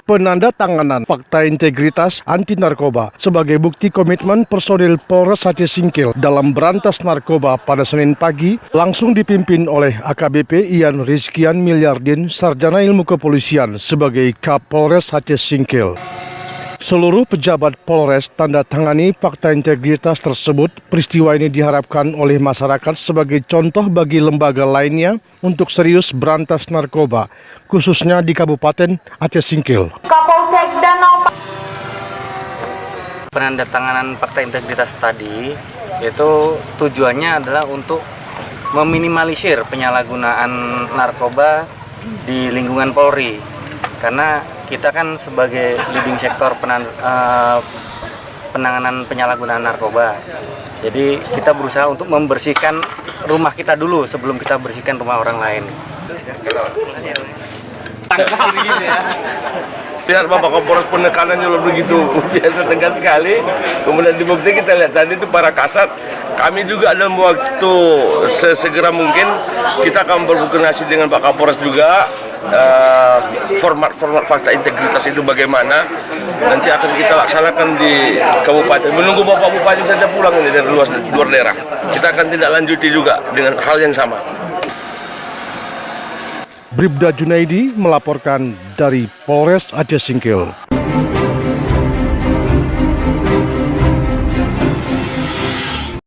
penandatanganan fakta integritas anti narkoba sebagai bukti komitmen personil Polres Aceh Singkil dalam berantas narkoba pada Senin pagi langsung dipimpin oleh AKBP Ian Rizkian Milyardin, Sarjana Ilmu Kepolisian sebagai Kapolres Aceh Singkil. Seluruh pejabat Polres tanda tangani fakta integritas tersebut. Peristiwa ini diharapkan oleh masyarakat sebagai contoh bagi lembaga lainnya untuk serius berantas narkoba, khususnya di Kabupaten Aceh Singkil. Kapolsek Danau. Penandatanganan fakta integritas tadi itu tujuannya adalah untuk meminimalisir penyalahgunaan narkoba di lingkungan Polri, karena kita kan sebagai leading sektor penanganan penyalahgunaan narkoba. Jadi kita berusaha untuk membersihkan rumah kita dulu sebelum kita bersihkan rumah orang lain. Biar Bapak Kapolres penekanannya begitu biasa tegas sekali. Kemudian di bukti kita lihat tadi itu para kasat. Kami juga dalam waktu sesegera mungkin kita akan berkoordinasi dengan Pak Kapolres juga. Format fakta integritas itu bagaimana nanti akan kita laksanakan di kabupaten. Menunggu Bapak Bupati saja pulang ini dari luar daerah. Kita akan tindak lanjuti juga dengan hal yang sama. Bribda Junaidi melaporkan dari Polres Aceh Singkil.